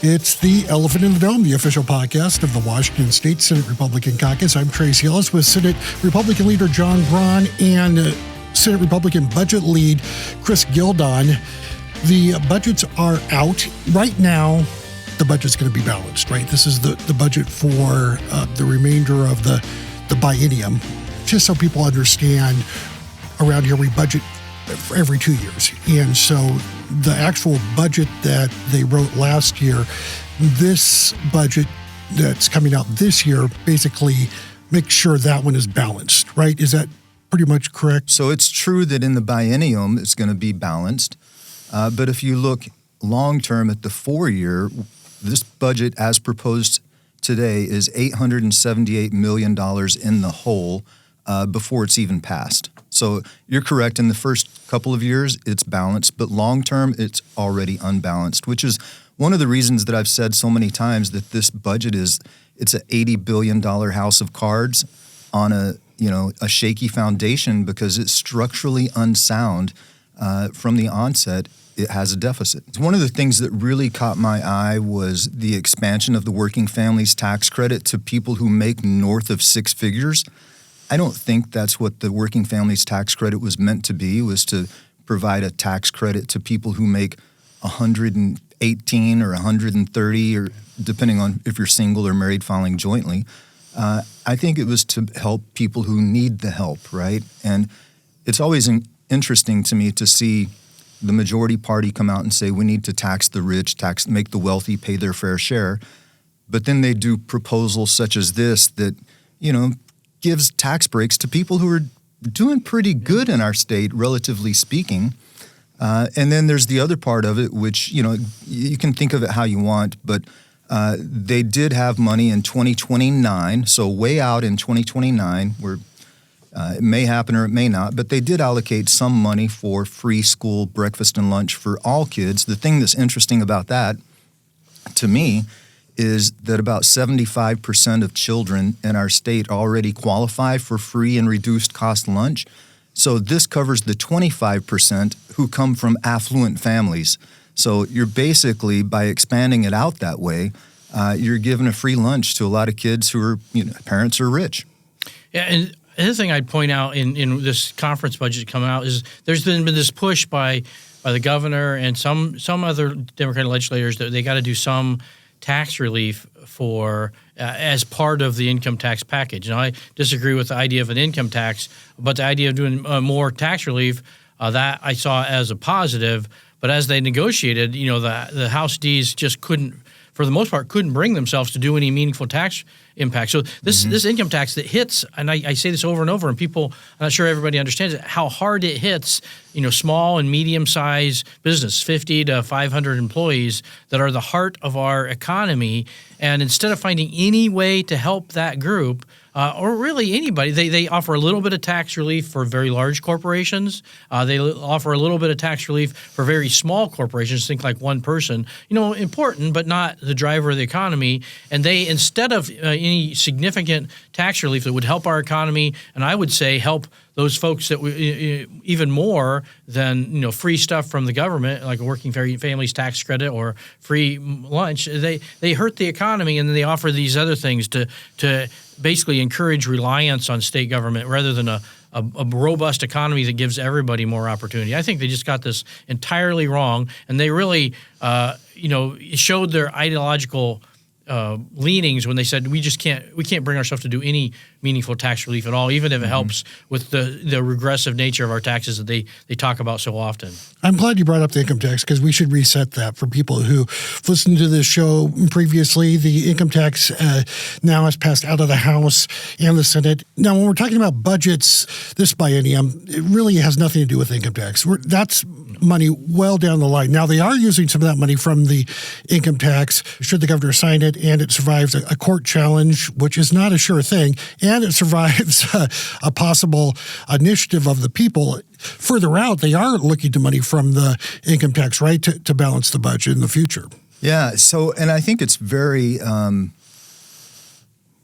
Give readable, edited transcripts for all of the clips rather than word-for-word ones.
It's the Elephant in the Dome, the official podcast of the Washington State Senate Republican Caucus. I'm Tracy Ellis with Senate Republican Leader John Braun and Senate Republican Budget Lead Chris Gildon. The budgets are out. Right now, the budget's going to be balanced, right? This is the budget for the remainder of the biennium. Just so people understand, around here we budget for every 2 years. And so the actual budget that they wrote last year, this budget that's coming out this year basically makes sure that one is balanced, right? Is that pretty much correct? So it's true that in the biennium it's going to be balanced. But if you look long-term at the 4-year, this budget as proposed today is $878 million in the hole before it's even passed. So you're correct. In the first couple of years, it's balanced, but long-term, it's already unbalanced, which is one of the reasons that I've said so many times that this budget it's an $80 billion house of cards on a shaky foundation because it's structurally unsound from the onset. It has a deficit. One of the things that really caught my eye was the expansion of the working families tax credit to people who make north of six figures. I don't think that's what the working families tax credit was meant to be, was to provide a tax credit to people who make 118 or 130, or depending on if you're single or married filing jointly. I think it was to help people who need the help, right? And it's always interesting to me to see the majority party come out and say we need to tax the rich, make the wealthy pay their fair share. But then they do proposals such as this that, gives tax breaks to people who are doing pretty good in our state, relatively speaking. And then there's the other part of it, which, you can think of it how you want, but they did have money in 2029, so way out in 2029, where it may happen or it may not, but they did allocate some money for free school breakfast and lunch for all kids. The thing that's interesting about that, to me, is that about 75% of children in our state already qualify for free and reduced cost lunch. So this covers the 25% who come from affluent families. So you're basically, by expanding it out that way, you're giving a free lunch to a lot of kids who are, parents are rich. Yeah, and another thing I'd point out in this conference budget coming out is there's been this push by the governor and some other Democratic legislators that they got to do some tax relief for as part of the income tax package. Now, I disagree with the idea of an income tax, but the idea of doing more tax relief, that I saw as a positive. But as they negotiated, the House Ds just couldn't, for the most part, couldn't bring themselves to do any meaningful tax impact. So this income tax that hits, and I say this over and over, and people, I'm not sure everybody understands it, how hard it hits, small and medium-sized business, 50 to 500 employees that are the heart of our economy. And instead of finding any way to help that group, or really anybody, they offer a little bit of tax relief for very large corporations. They offer a little bit of tax relief for very small corporations, think like one person, important, but not the driver of the economy. And they, instead of any significant tax relief that would help our economy, and I would say help those folks that even more than free stuff from the government, like a working families tax credit or free lunch, they hurt the economy, and then they offer these other things to basically encourage reliance on state government rather than a robust economy that gives everybody more opportunity. I think they just got this entirely wrong, and they really showed their ideological leanings when they said we can't bring ourselves to do any meaningful tax relief at all, even if it helps with the regressive nature of our taxes that they talk about so often. I'm glad you brought up the income tax because we should reset that for people who listened to this show previously. The income tax now has passed out of the House and the Senate. Now, when we're talking about budgets this biennium, it really has nothing to do with income tax. That's money well down the line. Now, they are using some of that money from the income tax should the governor sign it and it survives a court challenge, which is not a sure thing, and it survives a possible initiative of the people. Further out, they are looking to money from the income tax, right, to balance the budget in the future. Yeah, and I think it's very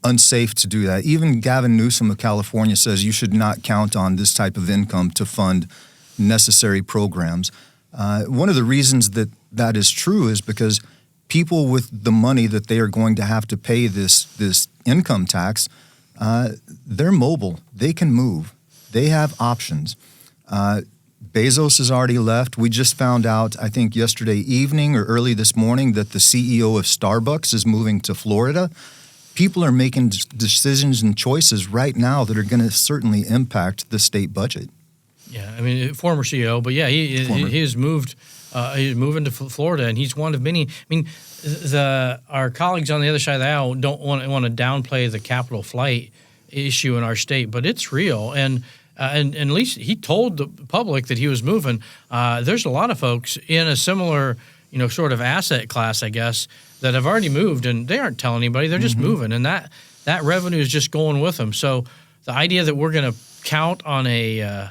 unsafe to do that. Even Gavin Newsom of California says you should not count on this type of income to fund necessary programs. One of the reasons that is true is because people with the money that they are going to have to pay this income tax, they're mobile. They can move. They have options. Bezos has already left. We just found out, I think yesterday evening or early this morning, that the CEO of Starbucks is moving to Florida. People are making decisions and choices right now that are going to certainly impact the state budget. Yeah, I mean, former CEO, but yeah, he has moved. He's moving to Florida, and he's one of many. I mean, our colleagues on the other side of the aisle don't want to downplay the capital flight issue in our state, but it's real. And at least he told the public that he was moving. There's a lot of folks in a similar, sort of asset class, I guess, that have already moved, and they aren't telling anybody. They're just moving, and that revenue is just going with them. So the idea that we're going to count on a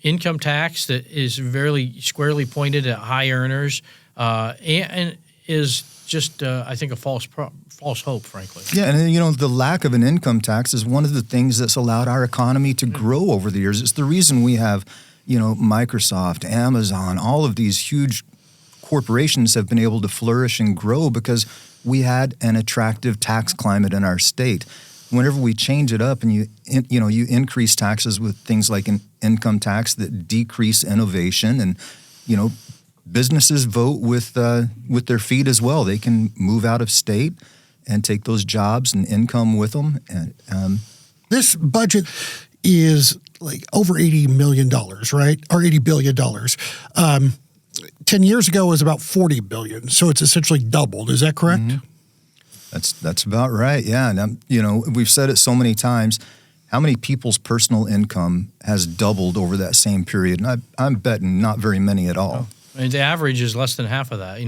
income tax that is very squarely pointed at high earners and is just, I think, a false hope, frankly. Yeah, and the lack of an income tax is one of the things that's allowed our economy to grow over the years. It's the reason we have, Microsoft, Amazon, all of these huge corporations have been able to flourish and grow because we had an attractive tax climate in our state. Whenever we change it up and you increase taxes with things like an income tax that decrease innovation, and businesses vote with their feet as well. They can move out of state and take those jobs and income with them. And this budget is like over $80 million, right? Or $80 billion. 10 years ago it was about $40 billion, so it's essentially doubled. Is that correct? Mm-hmm. That's about right. Yeah, and we've said it so many times. How many people's personal income has doubled over that same period? And I'm betting not very many at all. I mean, the average is less than half of that.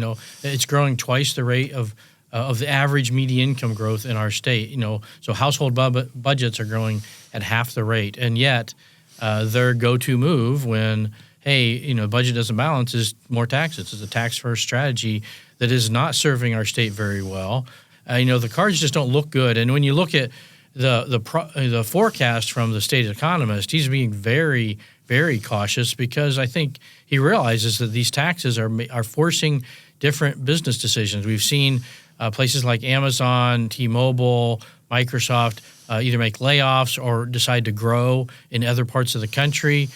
It's growing twice the rate of the average median income growth in our state. So household budgets are growing at half the rate, and yet their go-to move when the budget doesn't balance is more taxes. It's a tax-first strategy that is not serving our state very well. The cards just don't look good. And when you look at the forecast from the state economist, he's being very, very cautious because I think he realizes that these taxes are forcing different business decisions. We've seen places like Amazon, T-Mobile, Microsoft either make layoffs or decide to grow in other parts of the country.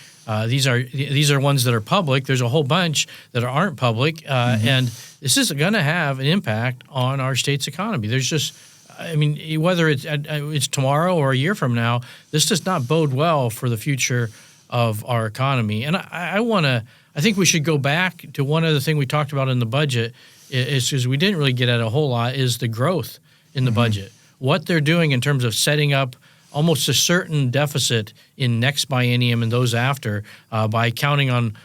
These are ones that are public. There's a whole bunch that aren't public, and this is going to have an impact on our state's economy. There's just, whether it's tomorrow or a year from now, this does not bode well for the future of our economy. And I think we should go back to one other thing we talked about in the budget is because we didn't really get at a whole lot is the growth in the budget. What they're doing in terms of setting up almost a certain deficit in next biennium and those after by counting on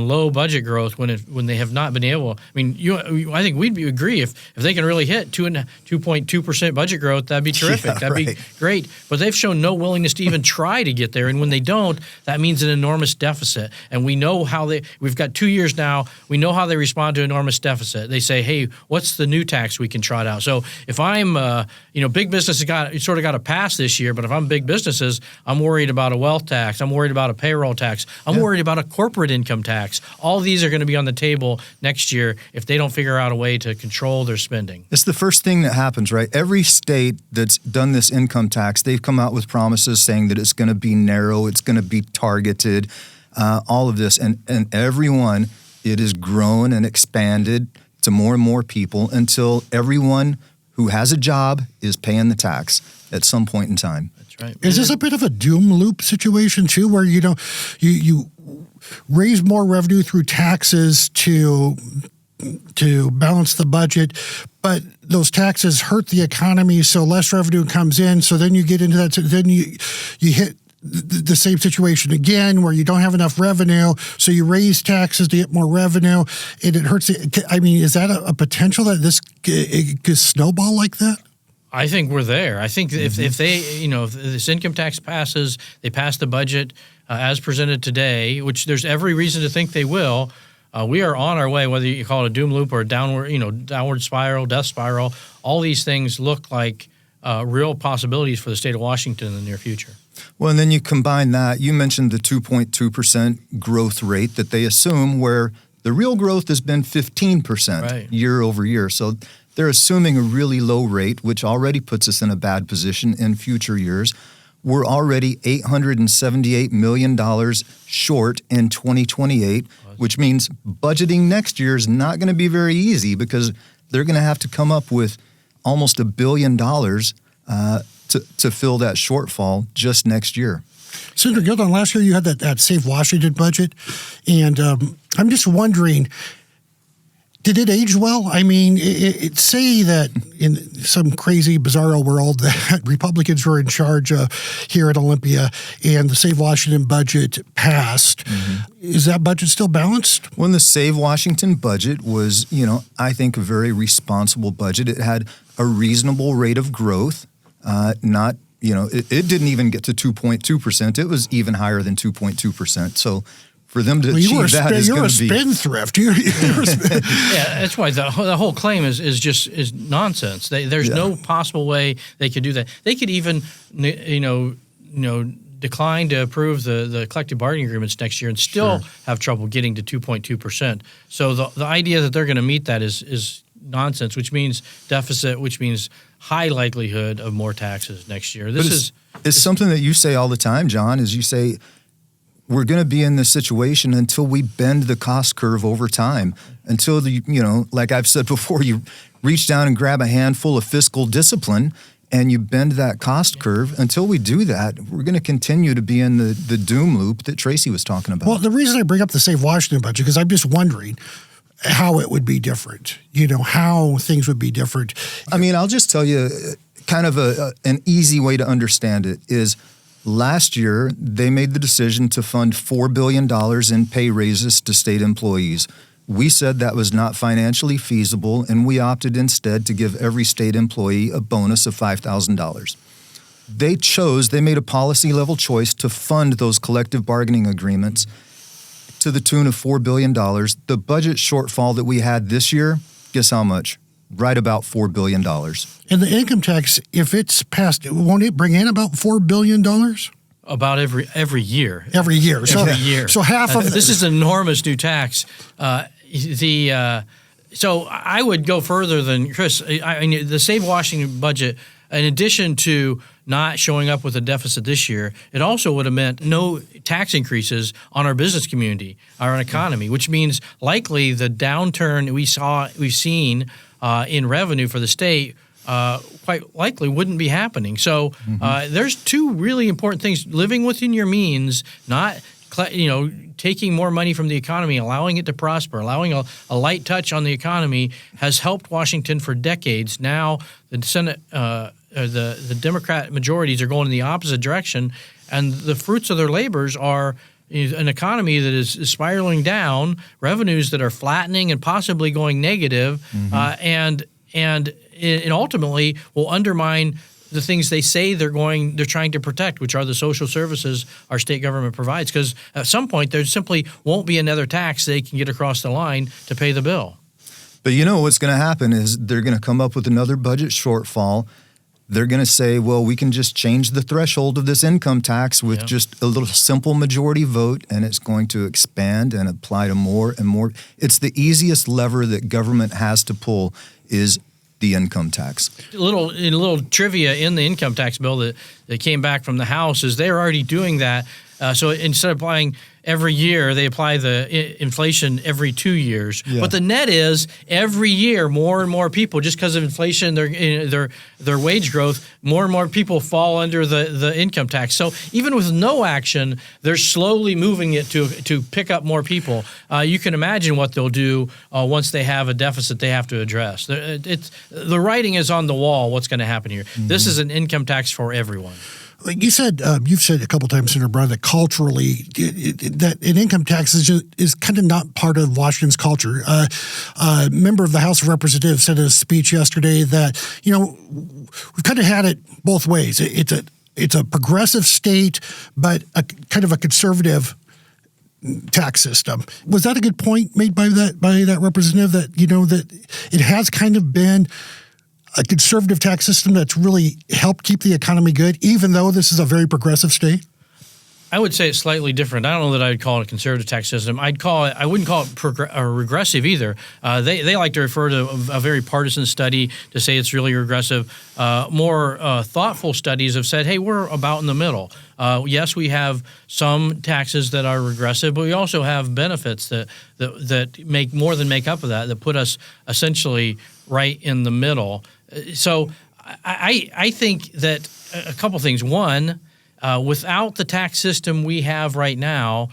low budget growth when they have not been able. I think we'd agree if they can really hit 2.2% budget growth, that'd be terrific. Yeah, that'd be great. But they've shown no willingness to even try to get there. And when they don't, that means an enormous deficit. And we know we've got 2 years now. We know how they respond to enormous deficit. They say, hey, what's the new tax we can trot out? So if I'm, big business has got to pass this year. But if I'm big businesses, I'm worried about a wealth tax. I'm worried about a payroll tax. I'm worried about a corporate income tax. All these are going to be on the table next year if they don't figure out a way to control their spending. It's the first thing that happens, right? Every state that's done this income tax, they've come out with promises saying that it's going to be narrow, it's going to be targeted, all of this. And everyone, it has grown and expanded to more and more people until everyone who has a job is paying the tax at some point in time. That's right. Is this a bit of a doom loop situation too, where you raise more revenue through taxes to balance the budget, but those taxes hurt the economy, so less revenue comes in. So then you get into that. Then you hit the same situation again, where you don't have enough revenue, so you raise taxes to get more revenue, and it hurts. Is that a potential that it could snowball like that? I think we're there. I think if they, if this income tax passes, they pass the budget as presented today, which there's every reason to think they will. We are on our way, whether you call it a doom loop or a downward spiral, death spiral. All these things look like real possibilities for the state of Washington in the near future. Well, and then you combine that. You mentioned the 2.2% growth rate that they assume, where The real growth has been 15% year over year. So they're assuming a really low rate, which already puts us in a bad position in future years. We're already $878 million short in 2028, which means budgeting next year is not going to be very easy because they're going to have to come up with almost $1 billion to fill that shortfall just next year. Senator Gildon, last year you had that Save Washington budget, and I'm just wondering, did it age well? I mean, say that in some crazy, bizarro world that Republicans were in charge here at Olympia and the Save Washington budget passed. Is that budget still balanced? Well, the Save Washington budget was, I think a very responsible budget. It had a reasonable rate of growth, it didn't even get to 2.2%. It was even higher than 2.2%. So for them to achieve that is going to be... You're a spendthrift. Yeah, that's why the whole claim is nonsense. There's no possible way they could do that. They could even, decline to approve the collective bargaining agreements next year and still have trouble getting to 2.2%. So the idea that they're going to meet that is nonsense, which means deficit, which means high likelihood of more taxes next year. It's something that you say all the time, John, is you say we're going to be in this situation until we bend the cost curve over time, until like I've said before, you reach down and grab a handful of fiscal discipline and you bend that cost curve. Until we do that, we're going to continue to be in the doom loop that Tracy was talking about. Well, the reason I bring up the Save Washington budget, because I'm just wondering how it would be different, how things would be different. I mean, I'll just tell you kind of an easy way to understand it is last year they made the decision to fund $4 billion in pay raises to state employees. We said that was not financially feasible, and we opted instead to give every state employee a bonus of $5,000. They made a policy level choice to fund those collective bargaining agreements to the tune of $4 billion. The budget shortfall that we had this year, guess how much? Right about $4 billion. And the income tax, if it's passed, won't it bring in about $4 billion? About every year. Every year. Every year. So half of this is an enormous new tax. So I would go further than Chris. I mean, the Save Washington budget, in addition to not showing up with a deficit this year, it also would have meant no tax increases on our business community, our economy, which means likely the downturn we've seen in revenue for the state quite likely wouldn't be happening. So there's two really important things: living within your means, not taking more money from the economy, allowing it to prosper, allowing a light touch on the economy has helped Washington for decades. Now the Senate, the Democrat majorities are going in the opposite direction, and the fruits of their labors are an economy that is spiraling down, revenues that are flattening and possibly going negative, and ultimately will undermine the things they say they're trying to protect, which are the social services our state government provides. Because at some point there simply won't be another tax they can get across the line to pay the bill. But what's going to happen is they're going to come up with another budget shortfall. They're going to say, well, we can just change the threshold of this income tax with just a little simple majority vote, and it's going to expand and apply to more and more. It's the easiest lever that government has to pull is the income tax. A little trivia in the income tax bill that came back from the House is they're already doing that. So instead of applying every year, they apply the inflation every 2 years. Yeah. But the net is every year more and more people, just because of inflation, their wage growth, more and more people fall under the income tax. So even with no action, they're slowly moving it to pick up more people. You can imagine what they'll do once they have a deficit they have to address. The writing is on the wall. What's going to happen here? This is an income tax for everyone. You said you've said a couple of times, Senator Brown, that culturally that an income tax is kind of not part of Washington's culture. A member of the House of Representatives said in a speech yesterday that we've kind of had it both ways. It's a progressive state, but a kind of a conservative tax system. Was that a good point made by that representative that that it has kind of been a conservative tax system that's really helped keep the economy good, even though this is a very progressive state? I would say it's slightly different. I don't know that I'd call it a conservative tax system. I wouldn't call it regressive either. They like to refer to a very partisan study to say it's really regressive. More thoughtful studies have said, hey, we're about in the middle. Yes, we have some taxes that are regressive, but we also have benefits that make up for that put us essentially right in the middle. So I think that a couple things. One, without the tax system we have right now,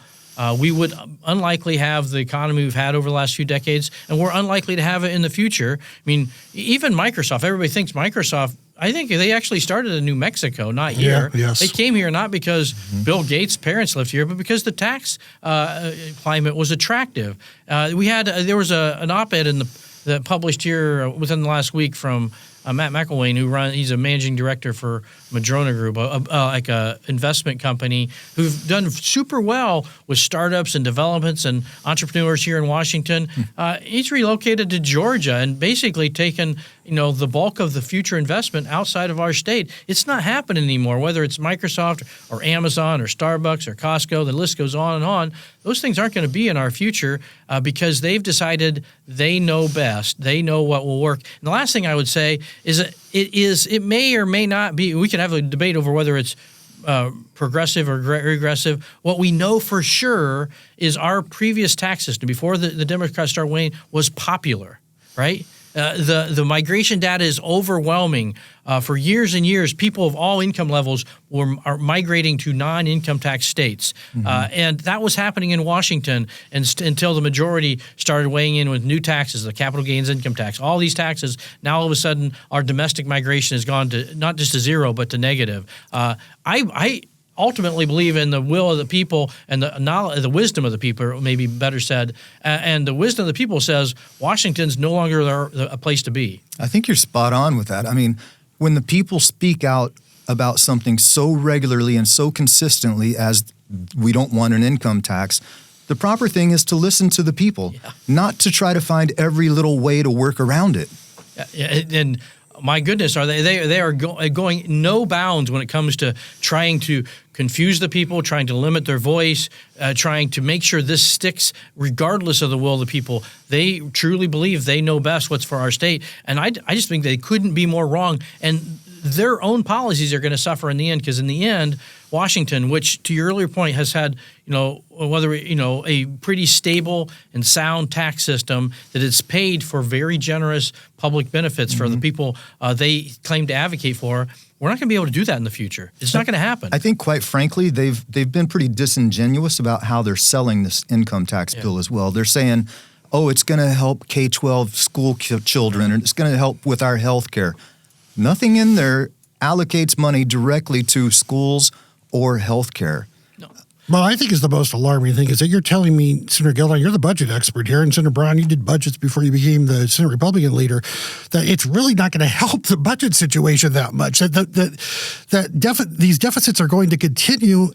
we would unlikely have the economy we've had over the last few decades, and we're unlikely to have it in the future. I mean, even Microsoft, everybody thinks Microsoft, I think they actually started in New Mexico, not here. Yeah, yes. They came here not because Bill Gates' parents lived here, but because the tax climate was attractive. There was an op-ed that published here within the last week from Matt McElwain, he's a managing director for Madrona Group, like a investment company who've done super well with startups and developments and entrepreneurs here in Washington. He's relocated to Georgia and basically taken the bulk of the future investment outside of our state. It's not happening anymore, whether it's Microsoft or Amazon or Starbucks or Costco, the list goes on and on. Those things aren't going to be in our future because they've decided they know best. They know what will work. And the last thing I would say is that it may or may not be. We can have a debate over whether it's progressive or regressive. What we know for sure is our previous tax system, before the Democrats started winning, was popular, right? The migration data is overwhelming. For years and years, people of all income levels are migrating to non-income tax states. And that was happening in Washington until the majority started weighing in with new taxes, the capital gains income tax, all these taxes. Now all of a sudden, our domestic migration has gone to not just to zero, but to negative. I ultimately believe in the will of the people and the knowledge, the wisdom of the people, maybe better said. And the wisdom of the people says Washington's no longer a place to be. I think you're spot on with that. I mean, when the people speak out about something so regularly and so consistently as we don't want an income tax, the proper thing is to listen to the people, not to try to find every little way to work around it. And my goodness, they are going no bounds when it comes to trying to confuse the people, trying to limit their voice, trying to make sure this sticks regardless of the will of the people. They truly believe they know best what's for our state. And I just think they couldn't be more wrong. And their own policies are going to suffer in the end, because in the end, Washington, which to your earlier point has had, a pretty stable and sound tax system that it's paid for very generous public benefits for the people they claim to advocate for. We're not going to be able to do that in the future. It's not going to happen. I think, quite frankly, they've been pretty disingenuous about how they're selling this income tax bill as well. They're saying, oh, it's going to help K-12 school children, and it's going to help with our health care. Nothing in there allocates money directly to schools or health care. Well, I think is the most alarming thing is that you're telling me, Senator Gildon, you're the budget expert here, and Senator Brown, you did budgets before you became the Senate Republican leader, that it's really not going to help the budget situation that much. These deficits are going to continue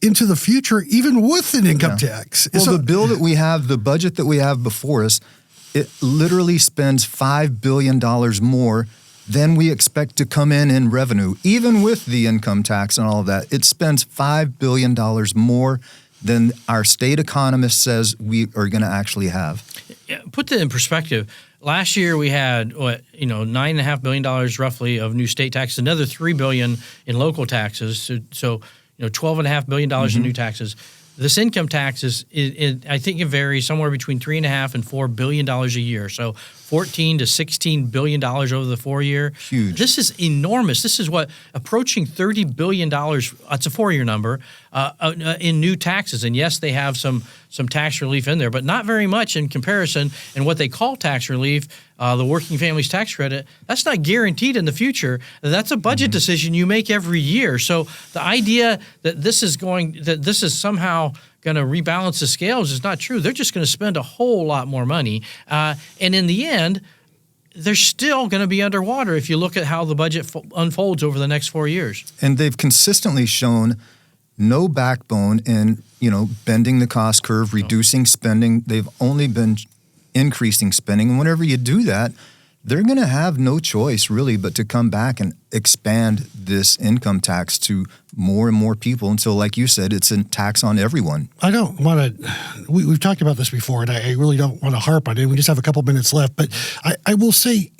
into the future, even with an income tax. Well, the bill that we have, the budget that we have before us, it literally spends $5 billion more than we expect to come in revenue. Even with the income tax and all of that, it spends $5 billion more than our state economist says we are going to actually have. Put that in perspective. Last year we had $9.5 billion roughly of new state taxes, another $3 billion in local taxes. So $12.5 billion in new taxes. This income tax I think it varies somewhere between $3.5 and $4 billion a year. So $14 to $16 billion over the 4 year. Huge. This is enormous. This is approaching $30 billion. That's a 4 year number in new taxes. And yes, they have some tax relief in there, but not very much in comparison. And what they call tax relief, the Working Families Tax Credit, that's not guaranteed in the future. That's a budget decision you make every year. So the idea that this is somehow going to rebalance the scales is not true. They're just going to spend a whole lot more money. And in the end, they're still going to be underwater if you look at how the budget unfolds over the next 4 years. And they've consistently shown no backbone in, bending the cost curve, reducing spending. They've only been increasing spending. And whenever you do that, they're going to have no choice really but to come back and expand this income tax to more and more people until, like you said, it's a tax on everyone. I don't want to, we've talked about this before, and I really don't want to harp on it. We just have a couple minutes left, but I will say,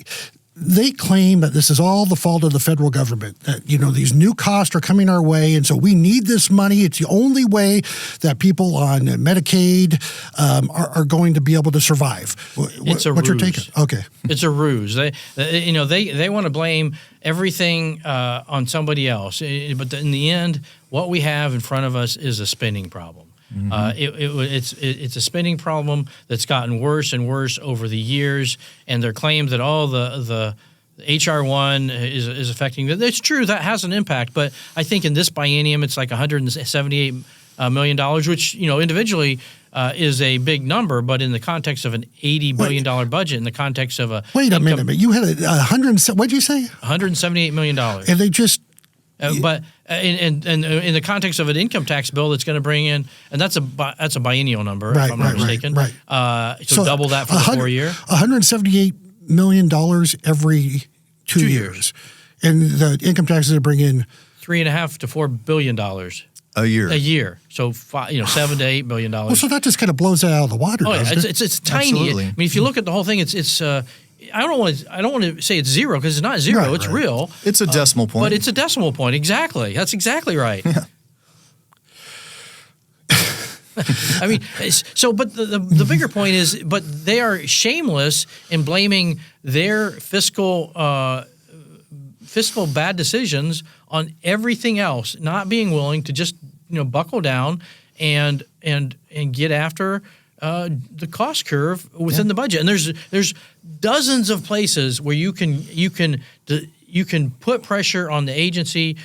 they claim that this is all the fault of the federal government, that, these new costs are coming our way, and so we need this money. It's the only way that people on Medicaid are going to be able to survive. It's a what's your ruse. take? Okay. It's a ruse. They want to blame everything on somebody else. But in the end, what we have in front of us is a spending problem. It's a spending problem that's gotten worse and worse over the years, and their claim that all the HR1 is affecting it. It's true, that has an impact, but I think in this biennium it's like $178 million, which individually is a big number, but in the context of an $80 billion budget, in the context of a wait a minute, you had what did you say? $178 million, and they just. But in the context of an income tax bill that's going to bring in, and that's a biennial number, if I'm not mistaken. Right. So double that for the 4 year. $178 million every 2 years. And the income taxes bring in $3.5 to $4 billion a year. So $7 to $8 billion. Well, so that just kind of blows it out of the water. Oh yeah, doesn't it? it's tiny. Absolutely. I mean, if you look at the whole thing, it's. I don't want to say it's zero, because it's not zero. Right, it's right. real. It's a decimal point. But it's a decimal point. Exactly. That's exactly right. Yeah. I mean, but the bigger point is, but they are shameless in blaming their fiscal bad decisions on everything else, not being willing to just buckle down and get after the cost curve within the budget. And there's dozens of places where you can put pressure on the agency,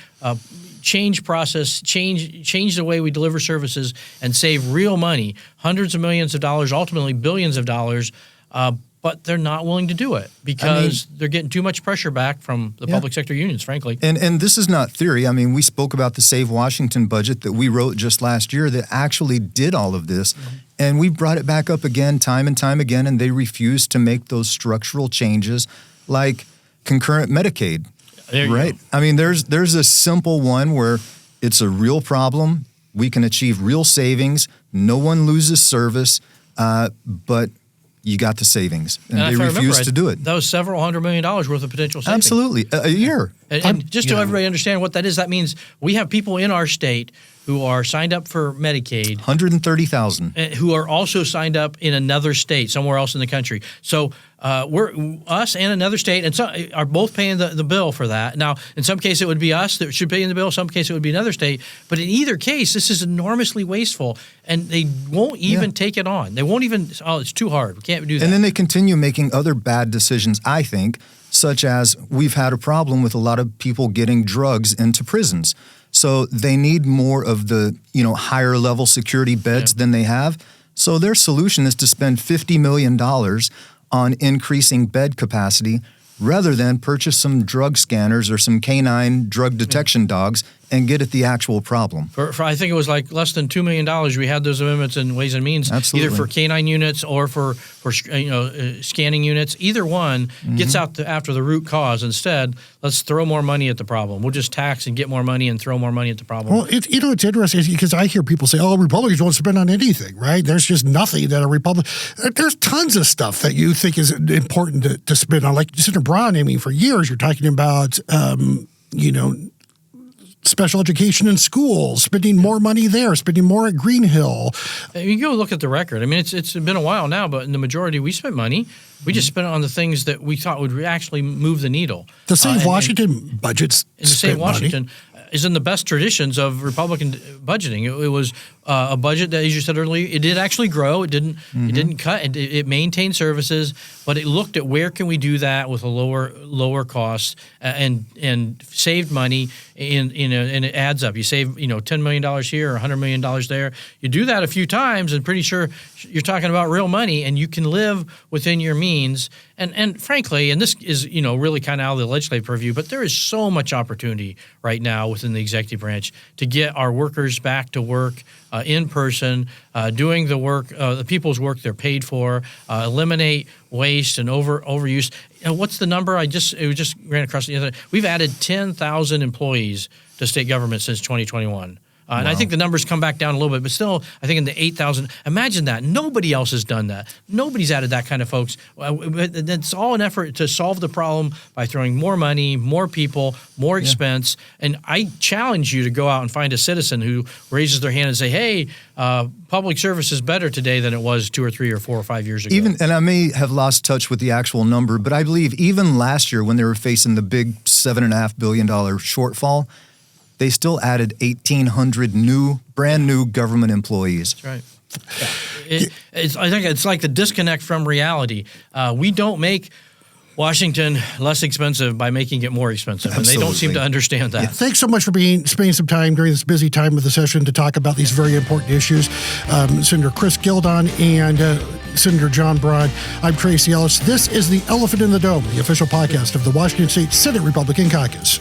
change process, change the way we deliver services, and save real money, hundreds of millions of dollars, ultimately billions of dollars. But they're not willing to do it because they're getting too much pressure back from the public sector unions, frankly. And this is not theory. I mean, we spoke about the Save Washington budget that we wrote just last year that actually did all of this. Mm-hmm. And we brought it back up again, time and time again, and they refused to make those structural changes like concurrent Medicaid. Right? Go. I mean, there's a simple one where it's a real problem. We can achieve real savings. No one loses service, but you got the savings, and they refused to do it. That was several $100 million worth of potential savings. Absolutely, a year. And just so everybody understand what that is, that means we have people in our state who are signed up for Medicaid. 130,000. Who are also signed up in another state, somewhere else in the country. So us and another state and so are both paying the bill for that. Now, in some case, it would be us that should pay in the bill. In some case, it would be another state. But in either case, this is enormously wasteful, and they won't even take it on. They won't even, it's too hard. We can't do that. And then they continue making other bad decisions, I think, such as we've had a problem with a lot of people getting drugs into prisons. So they need more of the, higher level security beds than they have. So their solution is to spend $50 million on increasing bed capacity rather than purchase some drug scanners or some canine drug detection dogs and get at the actual problem. For I think it was like less than $2 million. We had those amendments in Ways and Means, Absolutely. Either for canine units or for scanning units. Either one gets out after the root cause. Instead, let's throw more money at the problem. We'll just tax and get more money and throw more money at the problem. Well, it's interesting because I hear people say, Republicans won't spend on anything, right? There's just nothing that a Republican – there's tons of stuff that you think is important to spend on. Like Senator Braun, I mean, for years you're talking about, special education in schools, spending more money there, spending more at Green Hill. You go look at the record. I mean, it's been a while now, but in the majority, we spent money. We just spent it on the things that we thought would actually move the needle. The Save Washington budgets in the Save Washington is in the best traditions of Republican budgeting. It was a budget that, as you said earlier, it did actually grow. It didn't. It didn't cut. It maintained services, but it looked at where can we do that with a lower cost and saved money. And it adds up. You save $10 million here or $100 million there. You do that a few times, and pretty sure you're talking about real money, and you can live within your means. And frankly, and this is really kind of out of the legislative purview, but there is so much opportunity right now within the executive branch to get our workers back to work in person, doing the work, the people's work they're paid for, eliminate waste and overuse. What's the number? It just ran across the other day. We've added 10,000 employees to state government since 2021. And I think the numbers come back down a little bit, but still, I think in the 8,000. Imagine that. Nobody else has done that. Nobody's added that kind of folks. It's all an effort to solve the problem by throwing more money, more people, more expense. And I challenge you to go out and find a citizen who raises their hand and say, hey, public service is better today than it was 2 or 3 or 4 or 5 years ago. And I may have lost touch with the actual number, but I believe even last year when they were facing the big $7.5 billion shortfall, they still added 1,800 brand new government employees. That's right. Yeah. I think it's like the disconnect from reality. We don't make Washington less expensive by making it more expensive, and they don't seem to understand that. Yeah, thanks so much for spending some time during this busy time of the session to talk about these very important issues. Senator Chris Gildon and Senator John Braun. I'm Tracy Ellis. This is the Elephant in the Dome, the official podcast of the Washington State Senate Republican Caucus.